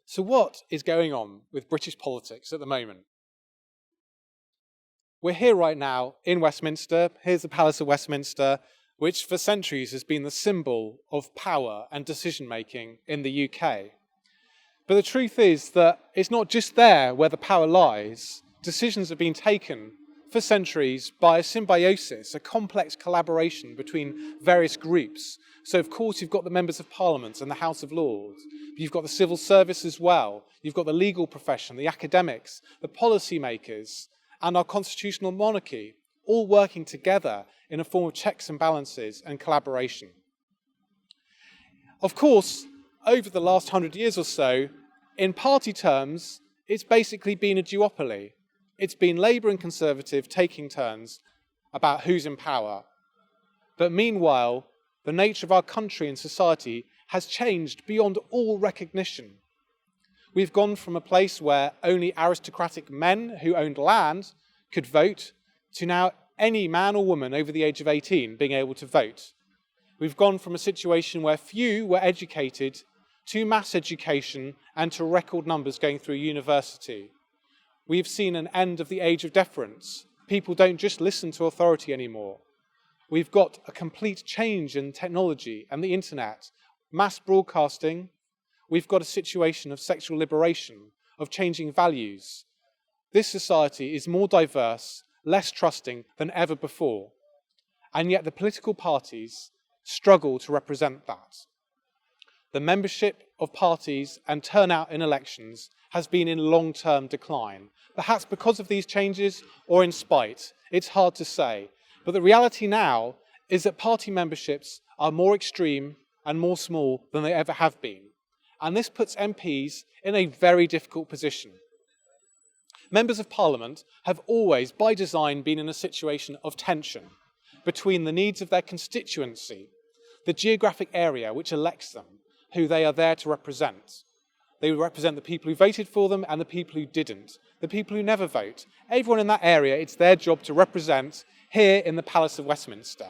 So what is going on with British politics at the moment? We're here right now in Westminster. Here's the Palace of Westminster, which for centuries has been the symbol of power and decision-making in the UK. But the truth is that it's not just there where the power lies. Decisions have been taken for centuries by a symbiosis, a complex collaboration between various groups. So of course you've got the members of Parliament and the House of Lords. You've got the civil service as well. You've got the legal profession, the academics, the policymakers, and our constitutional monarchy, all working together in a form of checks and balances and collaboration. Of course, over the last 100 years or so, in party terms, it's basically been a duopoly. It's been Labour and Conservative taking turns about who's in power. But meanwhile, the nature of our country and society has changed beyond all recognition. We've gone from a place where only aristocratic men who owned land could vote to now any man or woman over the age of 18 being able to vote. We've gone from a situation where few were educated to mass education and to record numbers going through university. We've seen an end of the age of deference. People don't just listen to authority anymore. We've got a complete change in technology and the internet, mass broadcasting. We've got a situation of sexual liberation, of changing values. This society is more diverse, less trusting than ever before. And yet the political parties struggle to represent that. The membership of parties and turnout in elections has been in long-term decline. Perhaps because of these changes or in spite, it's hard to say. But the reality now is that party memberships are more extreme and more small than they ever have been. And this puts MPs in a very difficult position. Members of Parliament have always, by design, been in a situation of tension between the needs of their constituency, the geographic area which elects them, who they are there to represent. They represent the people who voted for them and the people who didn't, the people who never vote. Everyone in that area, it's their job to represent here in the Palace of Westminster.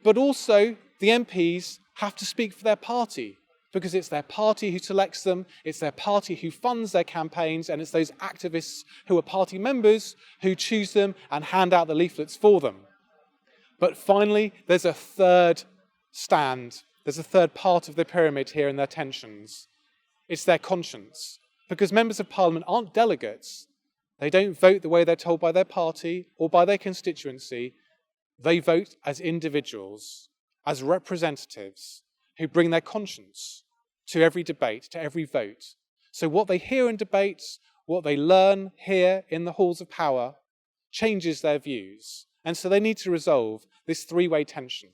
But also, the MPs have to speak for their party, because it's their party who selects them, it's their party who funds their campaigns, and it's those activists who are party members who choose them and hand out the leaflets for them. But finally, there's a third stand. There's a third part of the pyramid here in their tensions. It's their conscience. Because members of Parliament aren't delegates. They don't vote the way they're told by their party or by their constituency. They vote as individuals, as representatives who bring their conscience to every debate, to every vote. So what they hear in debates, what they learn here in the halls of power, changes their views. And so they need to resolve this three-way tension.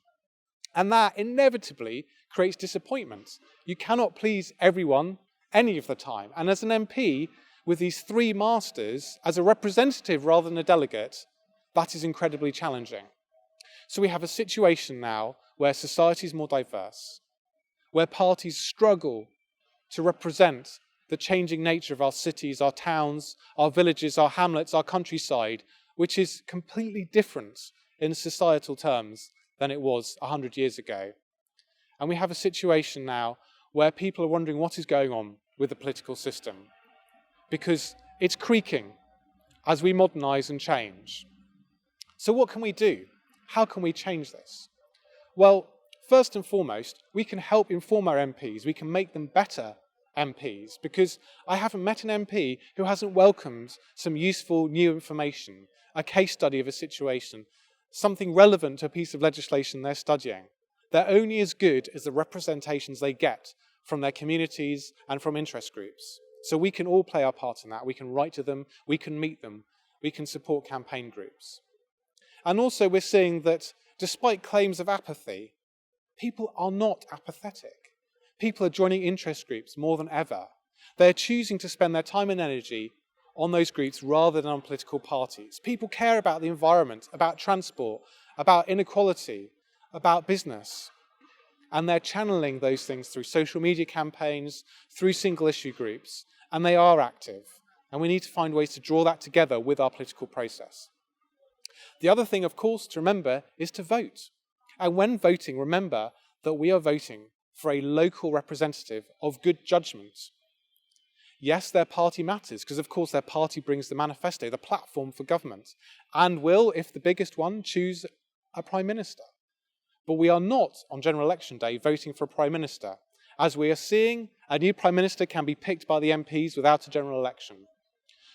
And that inevitably creates disappointment. You cannot please everyone any of the time. And as an MP, with these three masters, as a representative rather than a delegate, that is incredibly challenging. So we have a situation now where society is more diverse, where parties struggle to represent the changing nature of our cities, our towns, our villages, our hamlets, our countryside, which is completely different in societal terms than it was 100 years ago. And we have a situation now where people are wondering what is going on with the political system, because it's creaking as we modernise and change. So what can we do? How can we change this? Well, first and foremost, we can help inform our MPs. We can make them better MPs, because I haven't met an MP who hasn't welcomed some useful new information, a case study of a situation, something relevant to a piece of legislation they're studying. They're only as good as the representations they get from their communities and from interest groups. So we can all play our part in that. We can write to them, we can meet them, we can support campaign groups. And also we're seeing that despite claims of apathy, people are not apathetic. People are joining interest groups more than ever. They're choosing to spend their time and energy on those groups rather than on political parties. People care about the environment, about transport, about inequality, about business. And they're channeling those things through social media campaigns, through single issue groups, and they are active. And we need to find ways to draw that together with our political process. The other thing, of course, to remember is to vote. And when voting, remember that we are voting for a local representative of good judgment. Yes, their party matters, because of course their party brings the manifesto, the platform for government, and will, if the biggest one, choose a prime minister. But we are not, on general election day, voting for a prime minister. As we are seeing, a new prime minister can be picked by the MPs without a general election.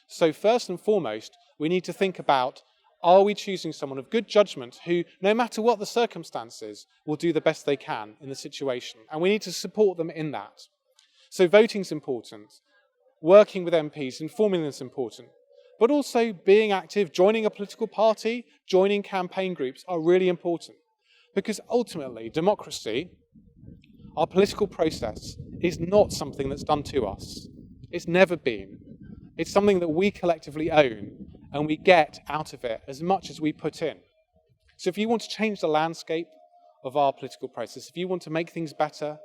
So first and foremost, we need to think about, are we choosing someone of good judgment who, no matter what the circumstances, will do the best they can in the situation? And we need to support them in that. So voting is important. Working with MPs, informing them is important. But also being active, joining a political party, joining campaign groups are really important. Because ultimately, democracy, our political process, is not something that's done to us. It's never been. It's something that we collectively own, and we get out of it as much as we put in. So if you want to change the landscape of our political process, if you want to make things better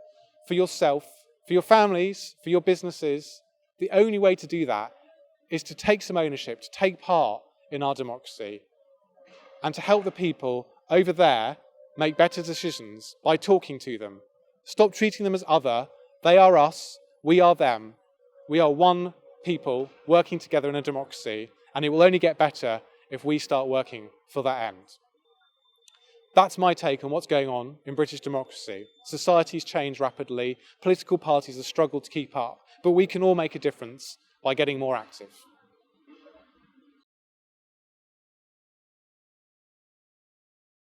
for yourself, for your families, for your businesses, the only way to do that is to take some ownership, to take part in our democracy, and to help the people over there make better decisions by talking to them. Stop treating them as other. They are us, we are them. We are one people working together in a democracy, and it will only get better if we start working for that end. That's my take on what's going on in British democracy. Societies change rapidly, political parties have struggled to keep up, but we can all make a difference by getting more active.